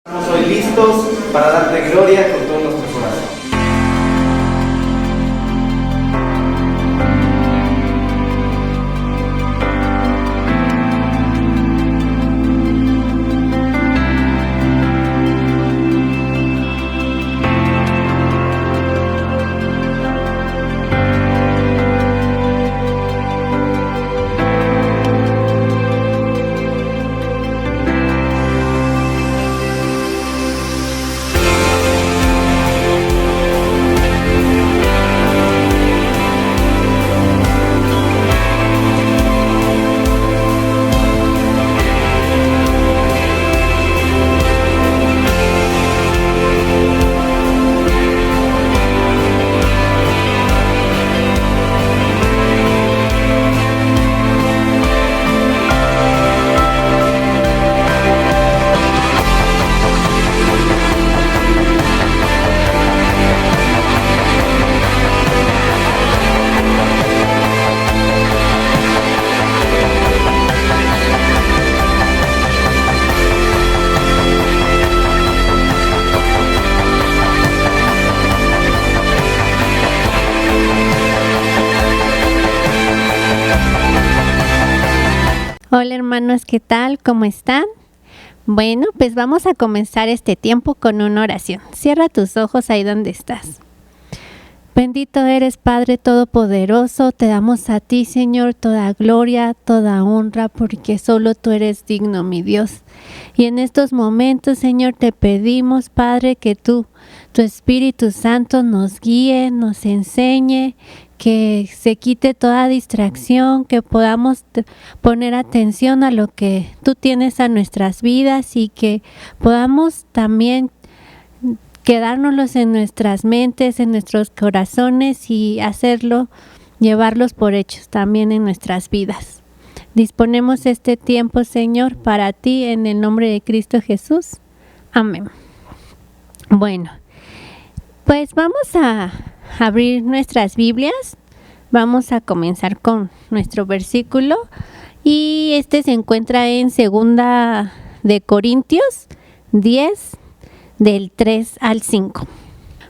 Estamos hoy listos para darte gloria con todo nuestro corazón. Hola hermanos, ¿qué tal? ¿Cómo están? Bueno, pues vamos a comenzar este tiempo con una oración. Cierra tus ojos ahí donde estás. Bendito eres, Padre Todopoderoso, te damos a ti, Señor, toda gloria, toda honra, porque solo tú eres digno, mi Dios. Y en estos momentos, Señor, te pedimos, Padre, que tu Espíritu Santo nos guíe, nos enseñe, que se quite toda distracción, que podamos poner atención a lo que tú tienes a nuestras vidas y que podamos también quedárnoslos en nuestras mentes, en nuestros corazones y llevarlos por hechos también en nuestras vidas. Disponemos este tiempo, Señor, para ti en el nombre de Cristo Jesús. Amén. Bueno, pues vamos a abrir nuestras Biblias. Vamos a comenzar con nuestro versículo y este se encuentra en 2 de Corintios 10 del 3 al 5.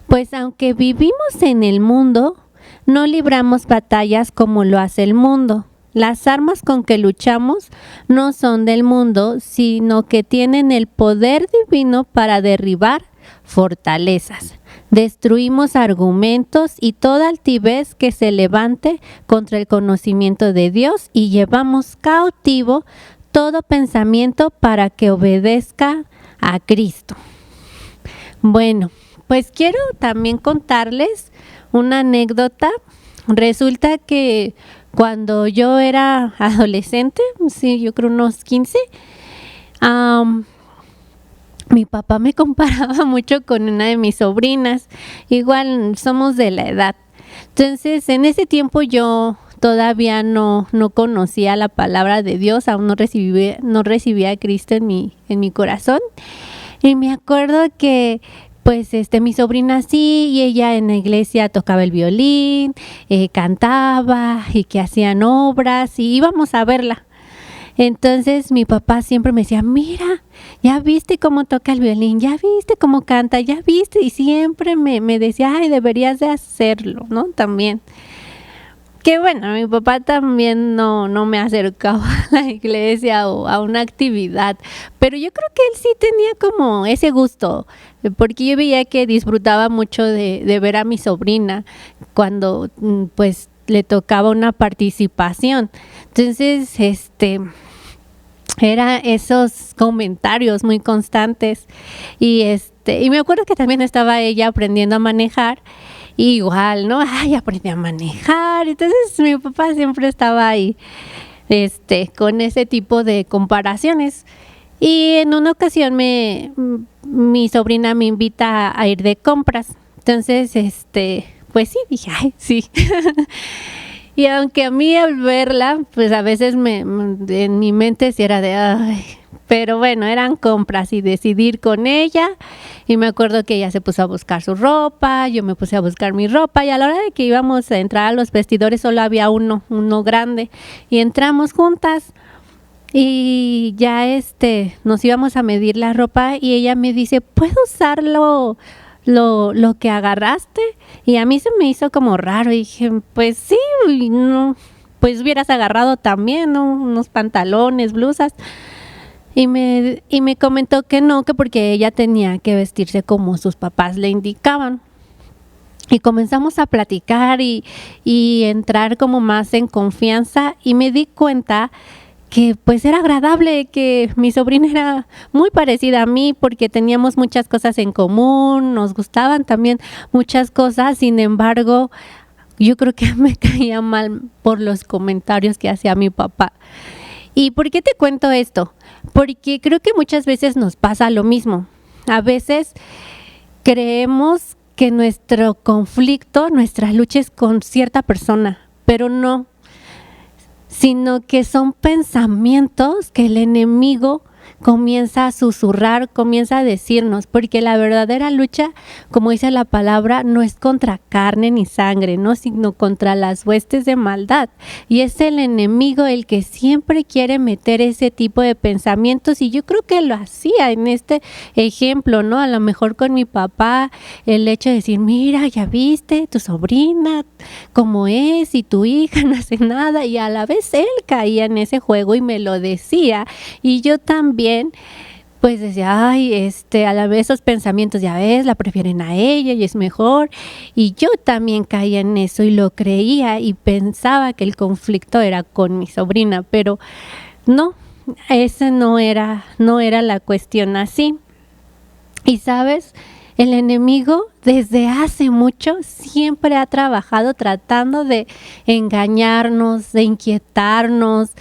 Pues aunque vivimos en el mundo, no libramos batallas como lo hace el mundo. Las armas con que luchamos no son del mundo, sino que tienen el poder divino para derribar fortalezas. Destruimos argumentos y toda altivez que se levante contra el conocimiento de Dios y llevamos cautivo todo pensamiento para que obedezca a Cristo. Bueno, pues quiero también contarles una anécdota. Resulta que cuando yo era adolescente, sí, yo creo unos 15, mi papá me comparaba mucho con una de mis sobrinas. Igual somos de la edad. Entonces, en ese tiempo yo todavía no conocía la palabra de Dios, aún no recibía a Cristo en mi corazón. Y me acuerdo que pues mi sobrina sí, y ella en la iglesia tocaba el violín, cantaba y que hacían obras y íbamos a verla. Entonces mi papá siempre me decía, mira, ya viste cómo toca el violín, ya viste cómo canta, ya viste, y siempre me decía, ay, deberías de hacerlo, ¿no? También. Que bueno, mi papá también no me acercaba a la iglesia o a una actividad, pero yo creo que él sí tenía como ese gusto, porque yo veía que disfrutaba mucho de ver a mi sobrina cuando pues le tocaba una participación. Entonces, era esos comentarios muy constantes y me acuerdo que también estaba ella aprendiendo a manejar. Igual, ¿no? Ay, aprendí a manejar. Entonces mi papá siempre estaba ahí, con ese tipo de comparaciones. Y en una ocasión mi sobrina me invita a ir de compras. Entonces, pues sí, dije, ay, sí. Y aunque a mí al verla, pues a veces en mi mente sí era de, ay, pero bueno, eran compras y decidí ir con ella. Y me acuerdo que ella se puso a buscar su ropa, yo me puse a buscar mi ropa y a la hora de que íbamos a entrar a los vestidores solo había uno grande y entramos juntas. Y ya nos íbamos a medir la ropa y ella me dice, ¿puedo usar lo que agarraste? Y a mí se me hizo como raro y dije, pues sí, y no, pues hubieras agarrado también, ¿no? Unos pantalones, blusas. Y me comentó que no, que porque ella tenía que vestirse como sus papás le indicaban. Y comenzamos a platicar y entrar como más en confianza y me di cuenta que pues era agradable, que mi sobrina era muy parecida a mí porque teníamos muchas cosas en común, nos gustaban también muchas cosas, sin embargo, yo creo que me caía mal por los comentarios que hacía mi papá. ¿Y por qué te cuento esto? Porque creo que muchas veces nos pasa lo mismo. A veces creemos que nuestro conflicto, nuestra lucha es con cierta persona, pero no, sino que son pensamientos que el enemigo comienza a susurrar, comienza a decirnos, porque la verdadera lucha, como dice la palabra, no es contra carne ni sangre, ¿no? Sino contra las huestes de maldad. Y es el enemigo el que siempre quiere meter ese tipo de pensamientos, y yo creo que lo hacía en este ejemplo, ¿no? A lo mejor con mi papá, el hecho de decir, mira, ya viste, tu sobrina, cómo es, y tu hija no hace nada, y a la vez él caía en ese juego y me lo decía, y yo también pues decía, ay, a la vez esos pensamientos, ya ves, la prefieren a ella y es mejor, y yo también caía en eso y lo creía y pensaba que el conflicto era con mi sobrina, pero no, esa no era la cuestión así. Y sabes, el enemigo desde hace mucho siempre ha trabajado tratando de engañarnos, de inquietarnos,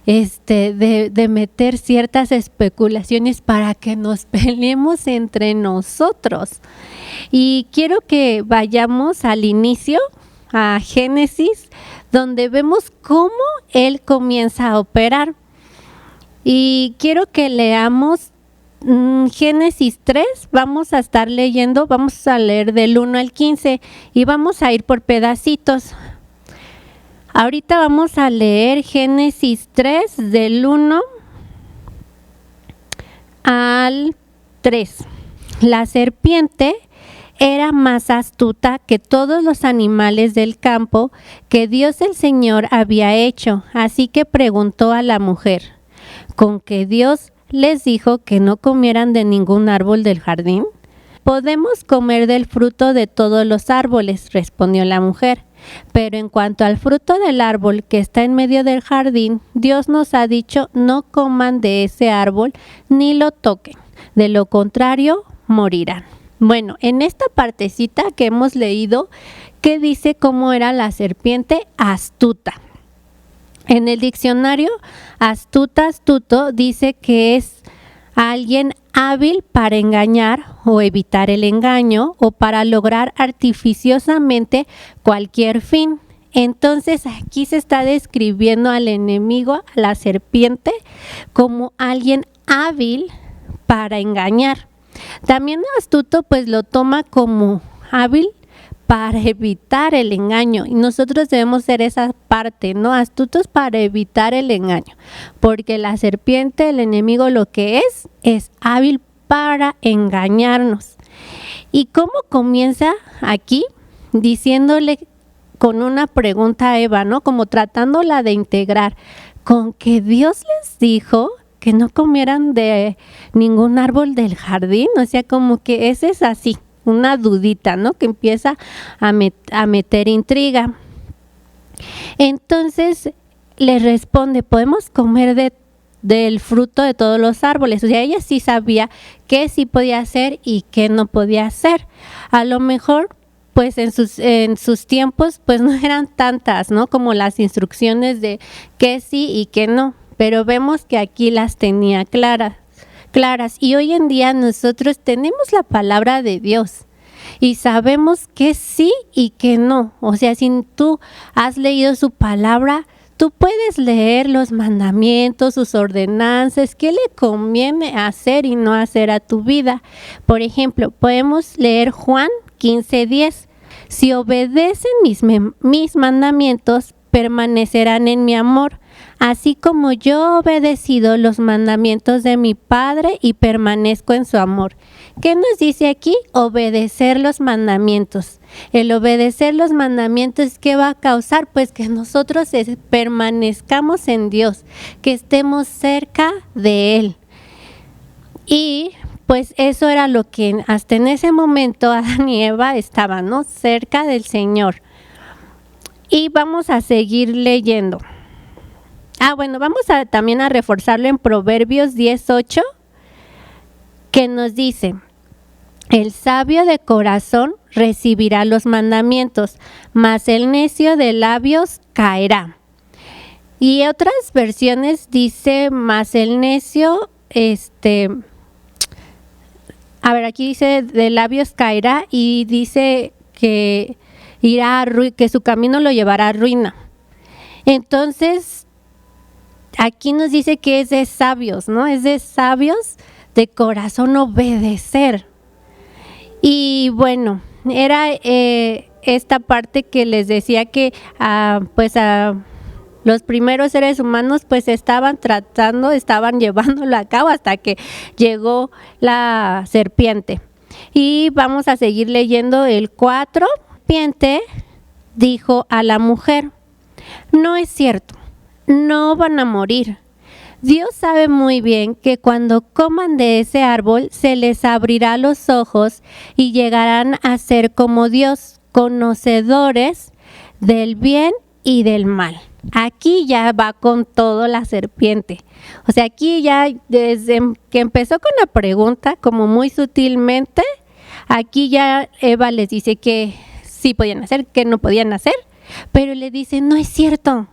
de meter ciertas especulaciones para que nos peleemos entre nosotros. Y quiero que vayamos al inicio, a Génesis, donde vemos cómo él comienza a operar. Y quiero que leamos Génesis 3, vamos a estar leyendo, vamos a leer del 1 al 15 y vamos a ir por pedacitos. Ahorita vamos a leer Génesis 3 del 1 al 3. La serpiente era más astuta que todos los animales del campo que Dios el Señor había hecho, así que preguntó a la mujer, ¿con qué Dios les dijo que no comieran de ningún árbol del jardín? Podemos comer del fruto de todos los árboles, respondió la mujer. Pero en cuanto al fruto del árbol que está en medio del jardín, Dios nos ha dicho no coman de ese árbol ni lo toquen, de lo contrario morirán. Bueno, en esta partecita que hemos leído, que dice cómo era la serpiente astuta. En el diccionario, astuto, dice que es alguien hábil para engañar o evitar el engaño o para lograr artificiosamente cualquier fin. Entonces aquí se está describiendo al enemigo, a la serpiente, como alguien hábil para engañar. También astuto pues lo toma como hábil para evitar el engaño, y nosotros debemos ser esa parte, ¿no? Astutos para evitar el engaño, porque la serpiente, el enemigo, lo que es hábil para engañarnos. ¿Y cómo comienza aquí? Diciéndole con una pregunta a Eva, ¿no? Como tratándola de integrar, con que Dios les dijo que no comieran de ningún árbol del jardín, o sea, como que ese es así, una dudita, ¿no? Que empieza a meter intriga. Entonces le responde, podemos comer del fruto de todos los árboles. O sea, ella sí sabía qué sí podía hacer y qué no podía hacer. A lo mejor, pues en sus tiempos, pues no eran tantas, ¿no? Como las instrucciones de qué sí y qué no. Pero vemos que aquí las tenía claras. Y hoy en día nosotros tenemos la palabra de Dios y sabemos que sí y que no. O sea, si tú has leído su palabra, tú puedes leer los mandamientos, sus ordenanzas, qué le conviene hacer y no hacer a tu vida. Por ejemplo, podemos leer Juan 15:10. Si obedecen mis mandamientos, permanecerán en mi amor, así como yo he obedecido los mandamientos de mi Padre y permanezco en su amor. ¿Qué nos dice aquí? Obedecer los mandamientos. El obedecer los mandamientos, ¿qué va a causar? Pues que nosotros permanezcamos en Dios, que estemos cerca de Él. Y pues eso era lo que hasta en ese momento Adán y Eva estaban, ¿no? Cerca del Señor. Y vamos a seguir leyendo. Bueno, vamos también a reforzarlo en Proverbios 10:8, que nos dice: el sabio de corazón recibirá los mandamientos, mas el necio de labios caerá. Y otras versiones dice: mas el necio, aquí dice de labios caerá, y dice que que su camino lo llevará a ruina. Entonces, aquí nos dice que es de sabios, ¿no? Es de sabios de corazón obedecer. Y bueno, era esta parte que les decía que los primeros seres humanos pues estaban llevándolo a cabo hasta que llegó la serpiente. Y vamos a seguir leyendo el 4. La serpiente dijo a la mujer: no es cierto, no van a morir. Dios sabe muy bien que cuando coman de ese árbol se les abrirá los ojos y llegarán a ser como Dios, conocedores del bien y del mal. Aquí ya va con todo la serpiente. O sea, aquí ya desde que empezó con la pregunta, como muy sutilmente, aquí ya Eva les dice que sí podían hacer, que no podían hacer, pero le dice: no es cierto.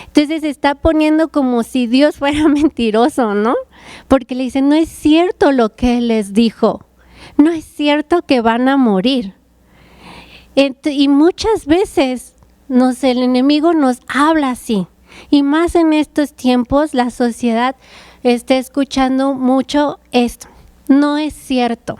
Entonces se está poniendo como si Dios fuera mentiroso, ¿no? Porque le dice: no es cierto lo que Él les dijo, no es cierto que van a morir. Y muchas veces el enemigo nos habla así, y más en estos tiempos la sociedad está escuchando mucho esto: no es cierto.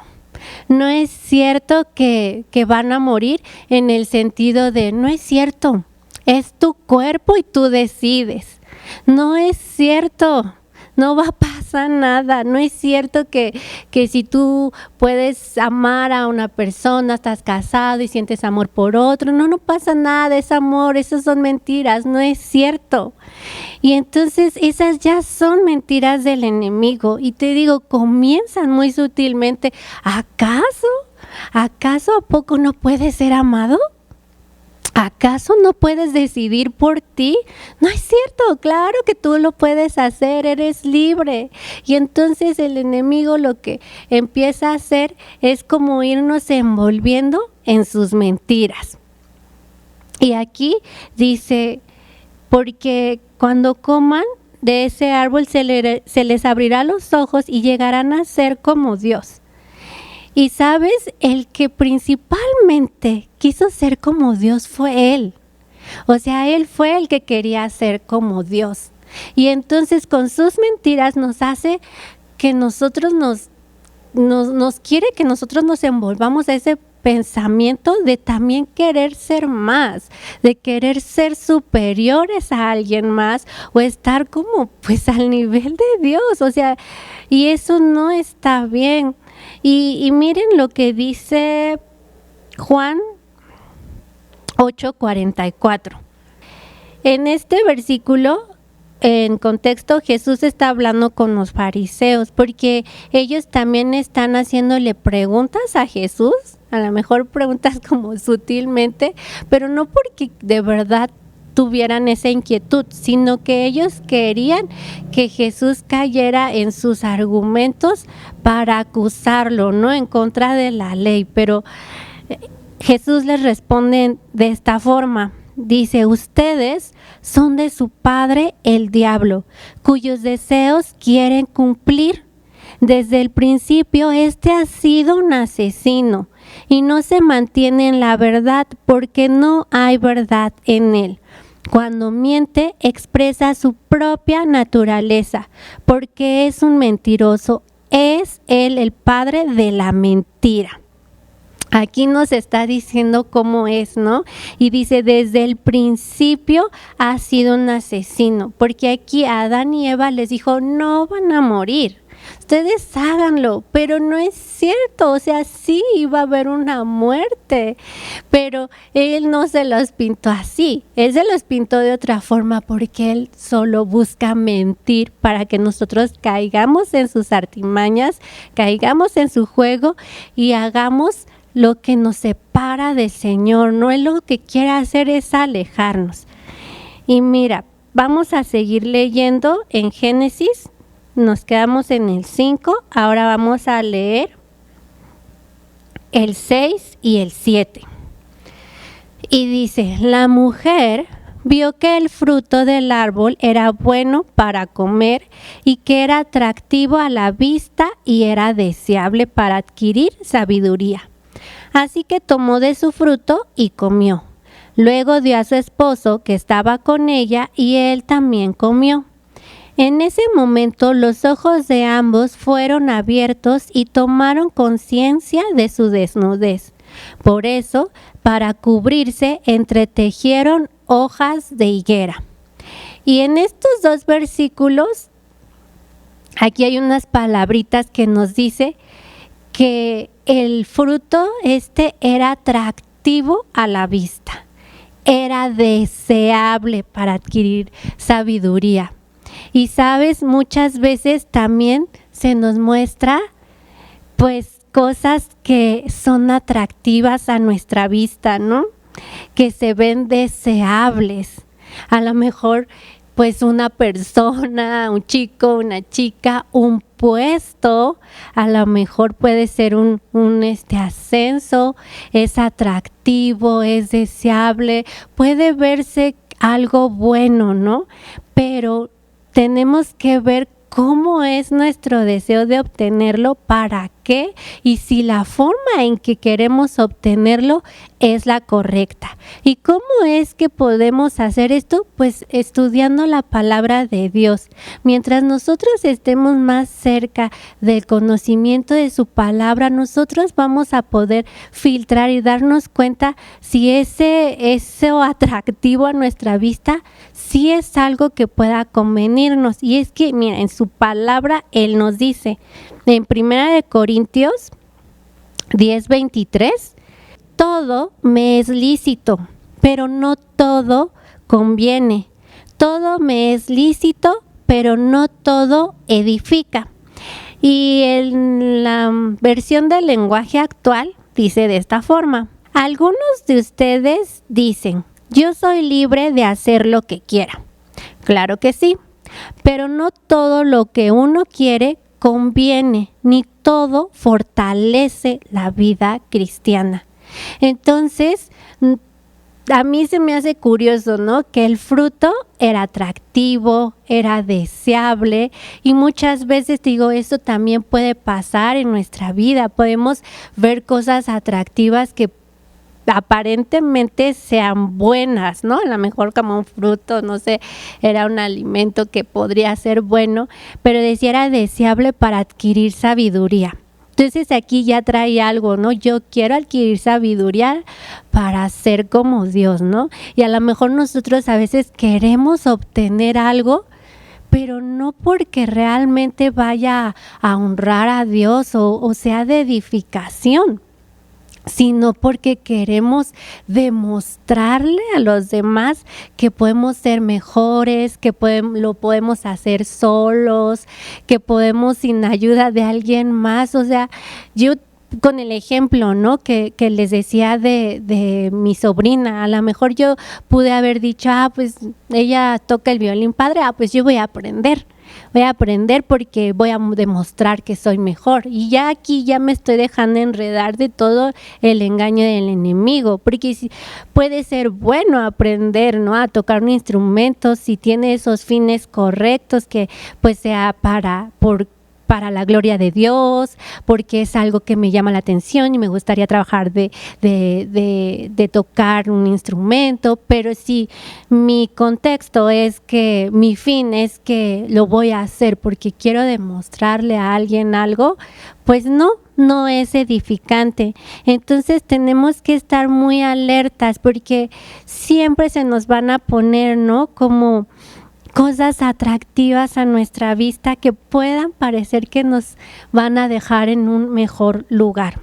No es cierto que van a morir, en el sentido de no es cierto. Es tu cuerpo y tú decides. No es cierto, no va a pasar nada. No es cierto que si tú puedes amar a una persona, estás casado y sientes amor por otro, no pasa nada, es amor, esas son mentiras, no es cierto. Y entonces esas ya son mentiras del enemigo. Y te digo, comienzan muy sutilmente. ¿Acaso a poco no puedes ser amado? ¿Acaso no puedes decidir por ti? No es cierto, claro que tú lo puedes hacer, eres libre. Y entonces el enemigo lo que empieza a hacer es como irnos envolviendo en sus mentiras. Y aquí dice: porque cuando coman de ese árbol se les abrirá los ojos y llegarán a ser como Dios. Y sabes, el que principalmente quiso ser como Dios fue Él. O sea, Él fue el que quería ser como Dios. Y entonces con sus mentiras nos hace que nosotros nos quiere que nosotros nos envolvamos a ese pensamiento de también querer ser más, de querer ser superiores a alguien más, o estar como pues al nivel de Dios. O sea, y eso no está bien. Y miren lo que dice Juan 8:44. En este versículo, en contexto, Jesús está hablando con los fariseos, porque ellos también están haciéndole preguntas a Jesús, a lo mejor preguntas como sutilmente, pero no porque de verdad tuvieran esa inquietud, sino que ellos querían que Jesús cayera en sus argumentos para acusarlo, ¿no? En contra de la ley. Pero Jesús les responde de esta forma. Dice: ustedes son de su padre el diablo, cuyos deseos quieren cumplir. Desde el principio ha sido un asesino y no se mantiene en la verdad, porque no hay verdad en él. Cuando miente, expresa su propia naturaleza, porque es un mentiroso. Es él el padre de la mentira. Aquí nos está diciendo cómo es, ¿no? Y dice, desde el principio ha sido un asesino, porque aquí a Adán y Eva les dijo, no van a morir. Ustedes háganlo, pero no es cierto, o sea, sí iba a haber una muerte, pero él no se los pintó así, él se los pintó de otra forma porque él solo busca mentir para que nosotros caigamos en sus artimañas, caigamos en su juego y hagamos lo que nos separa del Señor. No, él lo que quiere hacer es alejarnos. Y mira, vamos a seguir leyendo en Génesis. Nos quedamos en el 5, ahora vamos a leer el 6 y el 7. Y dice, la mujer vio que el fruto del árbol era bueno para comer y que era atractivo a la vista y era deseable para adquirir sabiduría. Así que tomó de su fruto y comió. Luego dio a su esposo que estaba con ella y él también comió. En ese momento los ojos de ambos fueron abiertos y tomaron conciencia de su desnudez. Por eso, para cubrirse, entretejieron hojas de higuera. Y en estos dos versículos, aquí hay unas palabritas que nos dice que el fruto era atractivo a la vista, era deseable para adquirir sabiduría. Y sabes, muchas veces también se nos muestra pues cosas que son atractivas a nuestra vista, ¿no? Que se ven deseables. A lo mejor pues una persona, un chico, una chica, un puesto, a lo mejor puede ser un ascenso, es atractivo, es deseable, puede verse algo bueno, ¿no? Pero tenemos que ver cómo es nuestro deseo de obtenerlo, para qué y si la forma en que queremos obtenerlo es la correcta. ¿Y cómo es que podemos hacer esto? Pues estudiando la palabra de Dios. Mientras nosotros estemos más cerca del conocimiento de su palabra, nosotros vamos a poder filtrar y darnos cuenta si eso atractivo a nuestra vista sí es algo que pueda convenirnos. Y es que, mira, en su palabra Él nos dice, en 1 Corintios 10:23, todo me es lícito, pero no todo conviene. Todo me es lícito, pero no todo edifica. Y en la versión del lenguaje actual dice de esta forma, algunos de ustedes dicen, yo soy libre de hacer lo que quiera. Claro que sí, pero no todo lo que uno quiere conviene, ni todo fortalece la vida cristiana. Entonces, a mí se me hace curioso, ¿no? Que el fruto era atractivo, era deseable y muchas veces digo, eso también puede pasar en nuestra vida. Podemos ver cosas atractivas que aparentemente sean buenas, ¿no? A lo mejor como un fruto, no sé, era un alimento que podría ser bueno, pero decía era deseable para adquirir sabiduría. Entonces aquí ya trae algo, ¿no? Yo quiero adquirir sabiduría para ser como Dios, ¿no? Y a lo mejor nosotros a veces queremos obtener algo, pero no porque realmente vaya a honrar a Dios o sea de edificación, sino porque queremos demostrarle a los demás que podemos ser mejores, que lo podemos hacer solos, que podemos sin ayuda de alguien más. O sea, yo con el ejemplo, ¿no? Que les decía de mi sobrina, a lo mejor yo pude haber dicho, pues ella toca el violín padre, pues yo voy a aprender porque voy a demostrar que soy mejor. Y ya aquí ya me estoy dejando enredar de todo el engaño del enemigo, porque puede ser bueno aprender, ¿no? A tocar un instrumento si tiene esos fines correctos, que pues sea para la gloria de Dios, porque es algo que me llama la atención y me gustaría trabajar de tocar un instrumento, pero si mi contexto es que mi fin es que lo voy a hacer porque quiero demostrarle a alguien algo, pues no es edificante. Entonces tenemos que estar muy alertas porque siempre se nos van a poner, ¿no?, como cosas atractivas a nuestra vista que puedan parecer que nos van a dejar en un mejor lugar.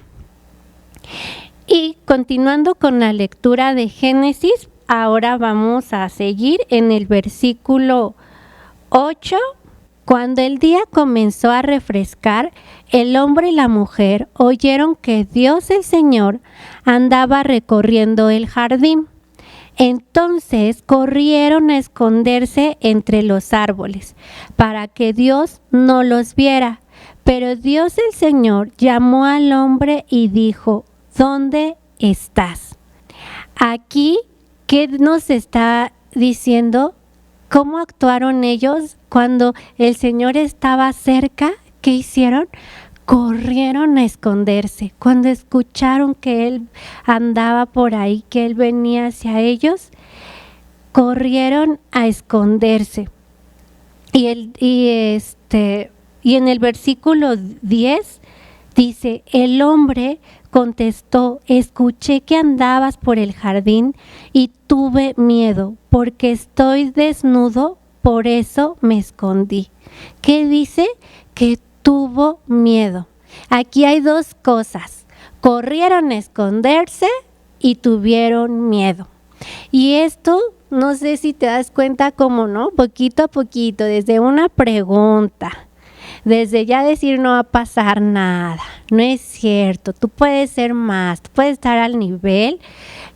Y continuando con la lectura de Génesis, ahora vamos a seguir en el versículo 8. Cuando el día comenzó a refrescar, el hombre y la mujer oyeron que Dios el Señor andaba recorriendo el jardín. Entonces corrieron a esconderse entre los árboles, para que Dios no los viera. Pero Dios el Señor llamó al hombre y dijo: ¿Dónde estás? Aquí, ¿qué nos está diciendo? ¿Cómo actuaron ellos cuando el Señor estaba cerca? ¿Qué hicieron? Corrieron a esconderse. Cuando escucharon que Él andaba por ahí, que Él venía hacia ellos, corrieron a esconderse. Y en el versículo 10 dice: el hombre contestó: escuché que andabas por el jardín y tuve miedo, porque estoy desnudo, por eso me escondí. ¿Qué dice? Que tuvo miedo. Aquí hay dos cosas: corrieron a esconderse y tuvieron miedo. Y esto, no sé si te das cuenta cómo, ¿no? Poquito a poquito, desde una pregunta, desde ya decir no va a pasar nada, no es cierto, tú puedes ser más, tú puedes estar al nivel,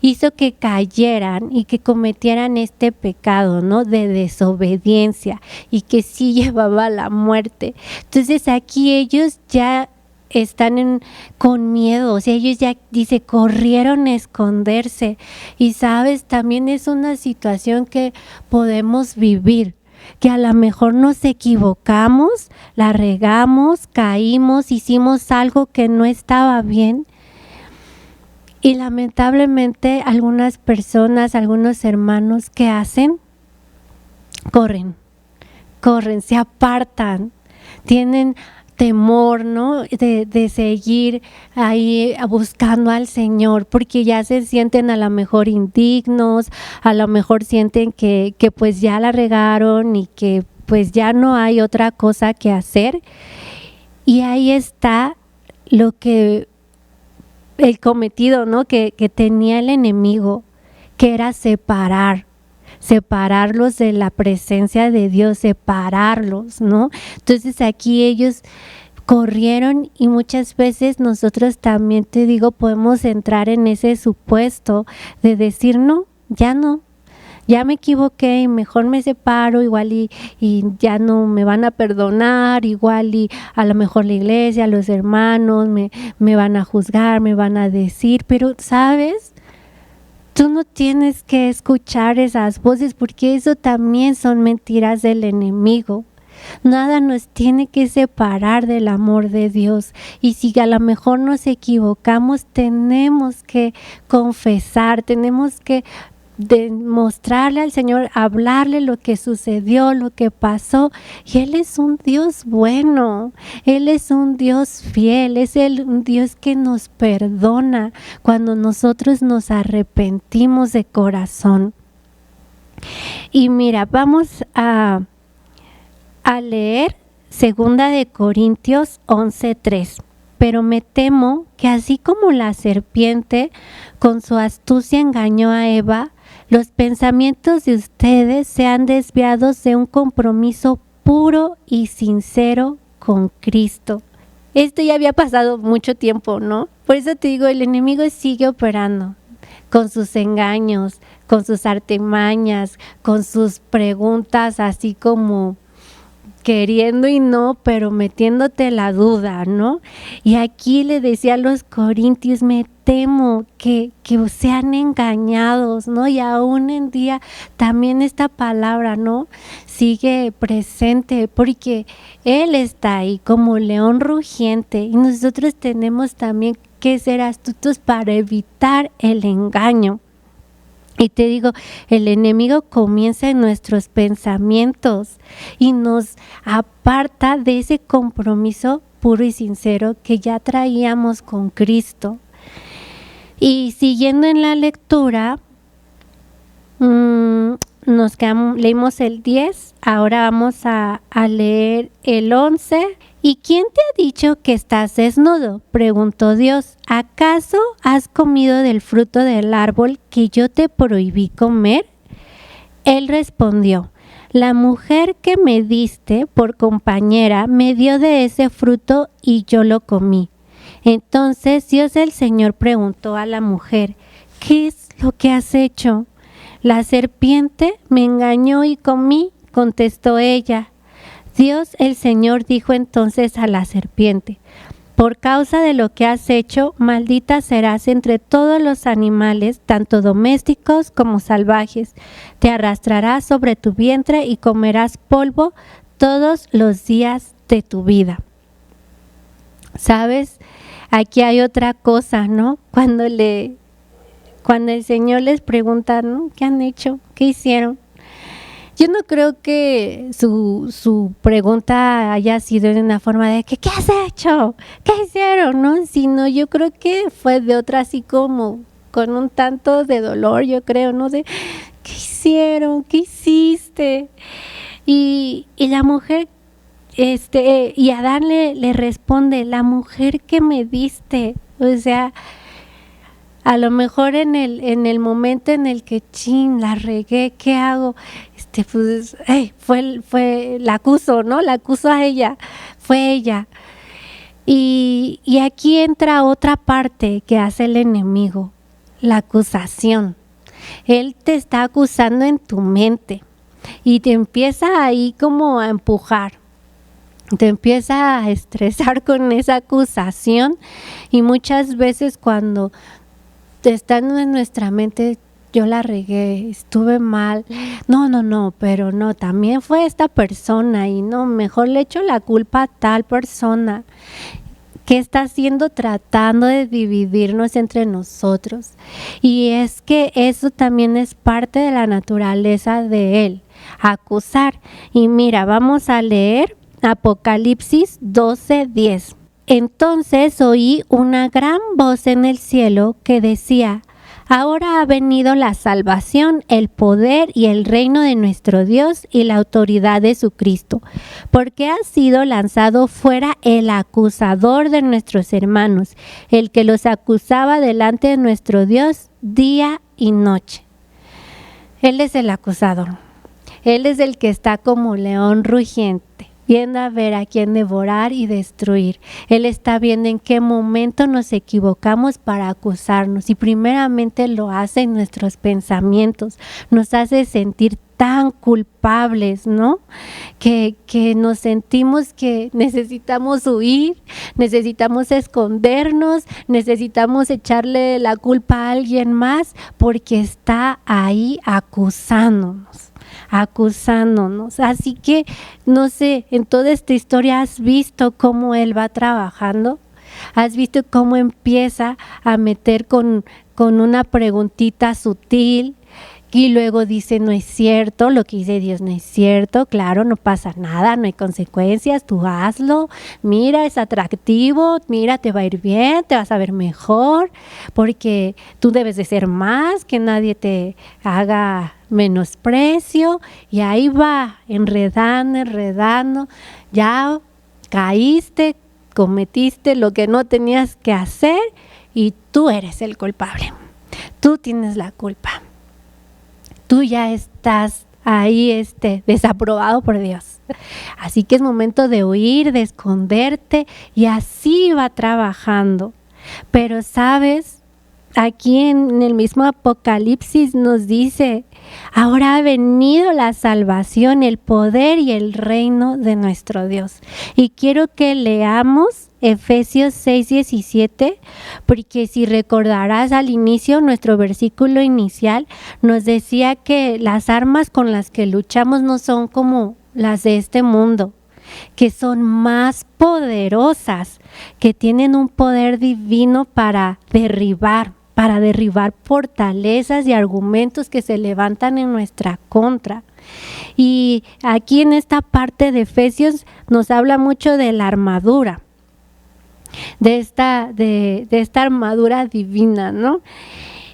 hizo que cayeran y que cometieran este pecado, ¿no?, de desobediencia, y que sí llevaba a la muerte. Entonces aquí ellos ya están con miedo, o sea, ellos ya, dice, corrieron a esconderse. Y sabes, también es una situación que podemos vivir, que a lo mejor nos equivocamos, la regamos, caímos, hicimos algo que no estaba bien. Y lamentablemente algunas personas, algunos hermanos, ¿qué hacen? Corren, se apartan, tienen temor, ¿no?, de seguir ahí buscando al Señor, porque ya se sienten a lo mejor indignos, a lo mejor sienten que pues ya la regaron y que pues ya no hay otra cosa que hacer. Y ahí está lo que el cometido, ¿no?, que tenía el enemigo, que era separarlos de la presencia de Dios, separarlos, ¿no? Entonces aquí ellos corrieron, y muchas veces nosotros también, te digo, podemos entrar en ese supuesto de decir: no, ya me equivoqué, mejor me separo, igual y ya no me van a perdonar, igual y a lo mejor la iglesia, los hermanos me van a juzgar, me van a decir. Pero ¿sabes? Tú no tienes que escuchar esas voces, porque eso también son mentiras del enemigo. Nada nos tiene que separar del amor de Dios. Y si a lo mejor nos equivocamos, tenemos que confesar, tenemos que demostrarle al Señor, hablarle lo que sucedió, lo que pasó. Y Él es un Dios bueno, Él es un Dios fiel, es un Dios que nos perdona cuando nosotros nos arrepentimos de corazón. Y mira, vamos a leer 2 de Corintios 11:3. Pero me temo que así como la serpiente con su astucia engañó a Eva, los pensamientos de ustedes sean desviados de un compromiso puro y sincero con Cristo. Esto ya había pasado mucho tiempo, ¿no? Por eso te digo, el enemigo sigue operando con sus engaños, con sus artimañas, con sus preguntas así como queriendo y no, pero metiéndote la duda, ¿no? Y aquí le decía a los corintios, me temo que sean engañados, ¿no? Y aún en día también esta palabra, ¿no? Sigue presente porque Él está ahí como león rugiente y nosotros tenemos también que ser astutos para evitar el engaño. Y te digo, el enemigo comienza en nuestros pensamientos y nos aparta de ese compromiso puro y sincero que ya traíamos con Cristo. Y siguiendo en la lectura, leímos el 10, ahora vamos a leer el 11. ¿Y quién te ha dicho que estás desnudo?, preguntó Dios. ¿Acaso has comido del fruto del árbol que yo te prohibí comer? Él respondió, la mujer que me diste por compañera me dio de ese fruto y yo lo comí. Entonces Dios el Señor preguntó a la mujer, ¿qué es lo que has hecho? La serpiente me engañó y comí, contestó ella. Dios el Señor dijo entonces a la serpiente, por causa de lo que has hecho, maldita serás entre todos los animales, tanto domésticos como salvajes. Te arrastrarás sobre tu vientre y comerás polvo todos los días de tu vida. ¿Sabes? Aquí hay otra cosa, ¿no? Cuando el Señor les pregunta, ¿no? ¿Qué han hecho? ¿Qué hicieron? Yo no creo que su pregunta haya sido en una forma de que ¿qué has hecho? ¿Qué hicieron? ¿No? Sino yo creo que fue de otra así como con un tanto de dolor, yo creo, ¿no? De ¿qué hicieron? ¿Qué hiciste? Y la mujer, y Adán le responde, la mujer que me diste, o sea, a lo mejor en el momento en el que la regué, ¿qué hago? Pues, la acuso, ¿no? La acuso a ella, fue ella. Y aquí entra otra parte que hace el enemigo, la acusación. Él te está acusando en tu mente y te empieza ahí como a empujar. Te empieza a estresar con esa acusación y muchas veces cuando estando en nuestra mente, yo la regué, estuve mal, no, pero no, también fue esta persona y no, mejor le echo la culpa a tal persona. ¿Qué está haciendo? Tratando de dividirnos entre nosotros. Y es que eso también es parte de la naturaleza de él, acusar. Y mira, vamos a leer Apocalipsis 12:10. Entonces oí una gran voz en el cielo que decía, ahora ha venido la salvación, el poder y el reino de nuestro Dios y la autoridad de su Cristo, porque ha sido lanzado fuera el acusador de nuestros hermanos, el que los acusaba delante de nuestro Dios día y noche. Él es el acusador, él es el que está como león rugiente, viendo a ver a quién devorar y destruir. Él está viendo en qué momento nos equivocamos para acusarnos y primeramente lo hace en nuestros pensamientos, nos hace sentir tan culpables, ¿no? Que nos sentimos que necesitamos huir, necesitamos escondernos, necesitamos echarle la culpa a alguien más porque está ahí acusándonos. Así que, no sé, en toda esta historia has visto cómo él va trabajando, has visto cómo empieza a meter con una preguntita sutil y luego dice no es cierto, lo que dice Dios no es cierto, claro, no pasa nada, no hay consecuencias, tú hazlo, mira, es atractivo, mira, te va a ir bien, te vas a ver mejor, porque tú debes de ser más, que nadie te haga menosprecio, y ahí va, enredando, ya caíste, cometiste lo que no tenías que hacer y tú eres el culpable, tú tienes la culpa. Tú ya estás ahí desaprobado por Dios. Así que es momento de huir, de esconderte y así va trabajando. Pero sabes, aquí en el mismo Apocalipsis nos dice, ahora ha venido la salvación, el poder y el reino de nuestro Dios. Y quiero que leamos Efesios 6:17, porque si recordarás al inicio, nuestro versículo inicial nos decía que las armas con las que luchamos no son como las de este mundo, que son más poderosas, que tienen un poder divino para derribar fortalezas y argumentos que se levantan en nuestra contra. Y aquí en esta parte de Efesios nos habla mucho de la armadura, de esta armadura divina, ¿no?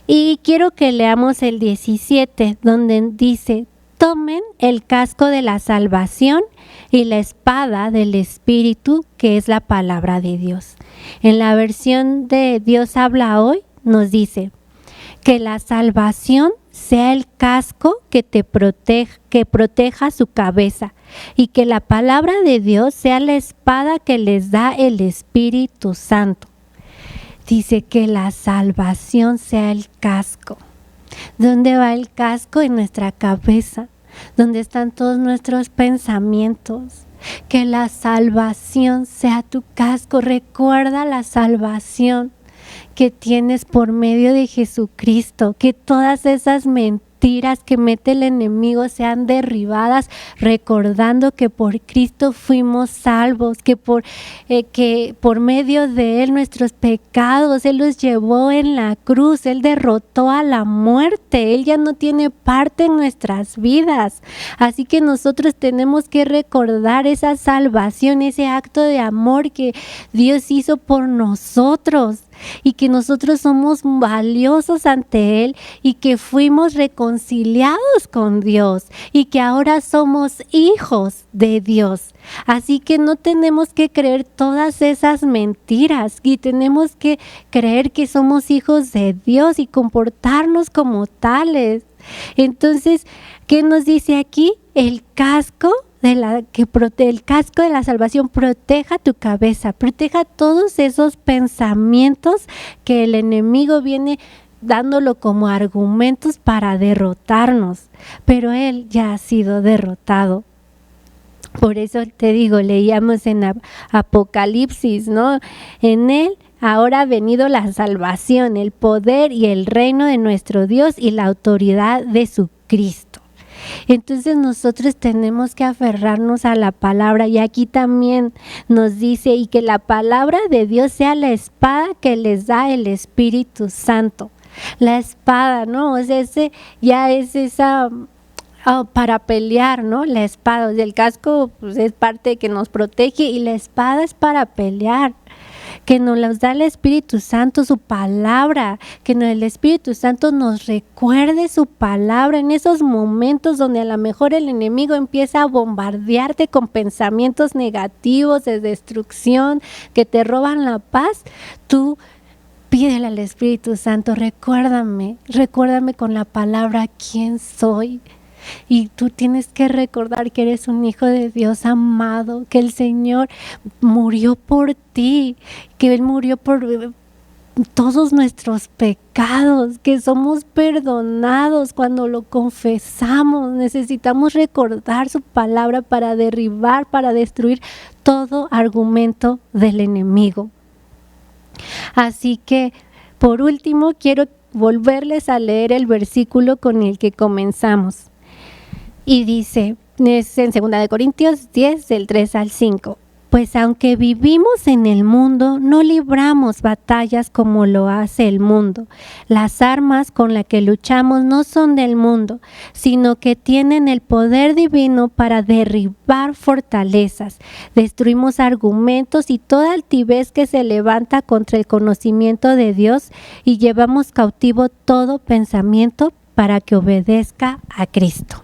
Y quiero que leamos el 17, donde dice, tomen el casco de la salvación y la espada del Espíritu, que es la palabra de Dios. En la versión de Dios habla hoy, nos dice que la salvación sea el casco que proteja su cabeza, y que la palabra de Dios sea la espada que les da el Espíritu Santo. Dice que la salvación sea el casco. ¿Dónde va el casco? En nuestra cabeza, donde están todos nuestros pensamientos. Que la salvación sea tu casco. Recuerda la salvación que tienes por medio de Jesucristo, que todas esas mentiras que mete el enemigo sean derribadas, recordando que por Cristo fuimos salvos, que por medio de Él nuestros pecados, Él los llevó en la cruz, Él derrotó a la muerte, Él ya no tiene parte en nuestras vidas. Así que nosotros tenemos que recordar esa salvación, ese acto de amor que Dios hizo por nosotros, y que nosotros somos valiosos ante Él, y que fuimos reconciliados con Dios, y que ahora somos hijos de Dios. Así que no tenemos que creer todas esas mentiras, y tenemos que creer que somos hijos de Dios y comportarnos como tales. Entonces, ¿qué nos dice aquí? El casco el casco de la salvación proteja tu cabeza, proteja todos esos pensamientos que el enemigo viene dándolo como argumentos para derrotarnos, pero Él ya ha sido derrotado. Por eso te digo, leíamos en Apocalipsis, ¿no? En Él ahora ha venido la salvación, el poder y el reino de nuestro Dios y la autoridad de su Cristo. Entonces nosotros tenemos que aferrarnos a la palabra, y aquí también nos dice, y que la palabra de Dios sea la espada que les da el Espíritu Santo. La espada, ¿no? O sea, ya es esa para pelear, ¿no? La espada, o sea, el casco pues, es parte que nos protege, y la espada es para pelear, que nos da el Espíritu Santo, su palabra, que el Espíritu Santo nos recuerde su palabra en esos momentos donde a lo mejor el enemigo empieza a bombardearte con pensamientos negativos de destrucción que te roban la paz. Tú pídele al Espíritu Santo, recuérdame con la palabra quién soy. Y tú tienes que recordar que eres un hijo de Dios amado, que el Señor murió por ti, que Él murió por todos nuestros pecados, que somos perdonados cuando lo confesamos. Necesitamos recordar su palabra para derribar, para destruir todo argumento del enemigo. Así que, por último, quiero volverles a leer el versículo con el que comenzamos. Y dice, es en 2 Corintios 10, del 3 al 5. Pues aunque vivimos en el mundo, no libramos batallas como lo hace el mundo. Las armas con las que luchamos no son del mundo, sino que tienen el poder divino para derribar fortalezas. Destruimos argumentos y toda altivez que se levanta contra el conocimiento de Dios, y llevamos cautivo todo pensamiento para que obedezca a Cristo.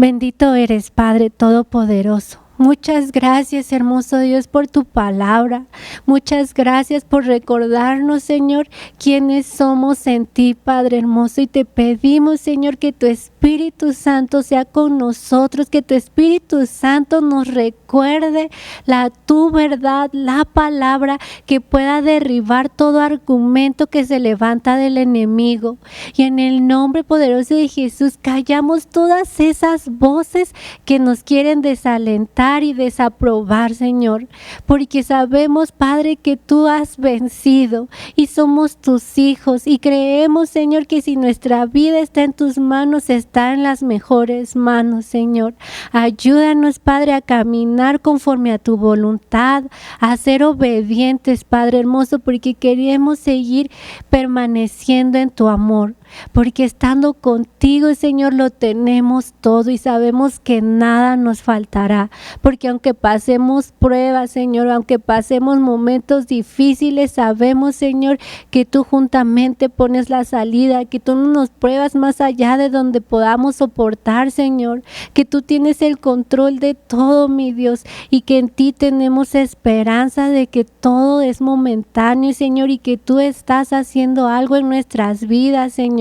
Bendito eres, Padre Todopoderoso. Muchas gracias, hermoso Dios, por tu palabra. Muchas gracias por recordarnos, Señor, quiénes somos en ti, Padre hermoso. Y te pedimos, Señor, que tu Espíritu Espíritu Santo sea con nosotros, que tu Espíritu Santo nos recuerde tu verdad, la palabra, que pueda derribar todo argumento que se levanta del enemigo. Y en el nombre poderoso de Jesús, callamos todas esas voces que nos quieren desalentar y desaprobar, Señor, porque sabemos, Padre, que tú has vencido y somos tus hijos, y creemos, Señor, que si nuestra vida está en tus manos, está en las mejores manos, Señor. Ayúdanos, Padre, a caminar conforme a tu voluntad, a ser obedientes, Padre hermoso, porque queremos seguir permaneciendo en tu amor. Porque estando contigo, Señor, lo tenemos todo y sabemos que nada nos faltará. Porque aunque pasemos pruebas, Señor, aunque pasemos momentos difíciles, sabemos, Señor, que tú juntamente pones la salida, que tú no nos pruebas más allá de donde podamos soportar, Señor, que tú tienes el control de todo, mi Dios, y que en ti tenemos esperanza de que todo es momentáneo, Señor, y que tú estás haciendo algo en nuestras vidas, Señor,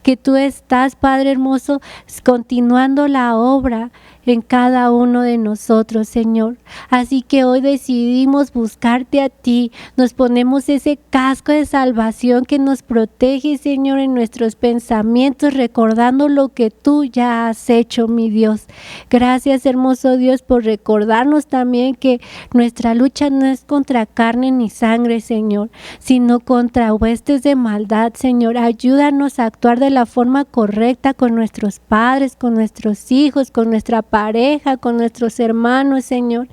que tú estás, Padre hermoso, continuando la obra en cada uno de nosotros, Señor. Así que hoy decidimos buscarte a ti, nos ponemos ese casco de salvación que nos protege, Señor, en nuestros pensamientos, recordando lo que tú ya has hecho, mi Dios. Gracias, hermoso Dios, por recordarnos también que nuestra lucha no es contra carne ni sangre, Señor, sino contra huestes de maldad, Señor. Ayúdanos a actuar de la forma correcta con nuestros padres, con nuestros hijos, con nuestra pareja, con nuestros hermanos, Señor,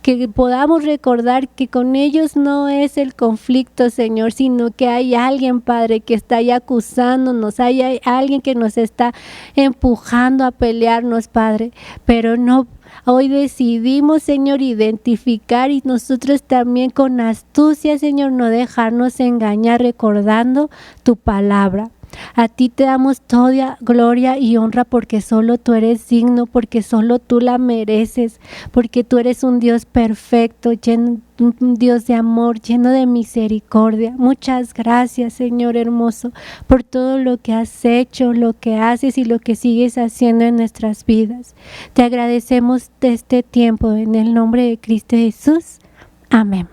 que podamos recordar que con ellos no es el conflicto, Señor, sino que hay alguien, Padre, que está ahí acusándonos, hay alguien que nos está empujando a pelearnos, Padre, pero no. Hoy decidimos, Señor, identificar y nosotros también con astucia, Señor, no dejarnos engañar recordando tu palabra. A ti te damos toda gloria y honra porque solo tú eres digno, porque solo tú la mereces, porque tú eres un Dios perfecto, un Dios de amor, lleno de misericordia. Muchas gracias, Señor hermoso, por todo lo que has hecho, lo que haces y lo que sigues haciendo en nuestras vidas. Te agradecemos de este tiempo en el nombre de Cristo Jesús. Amén.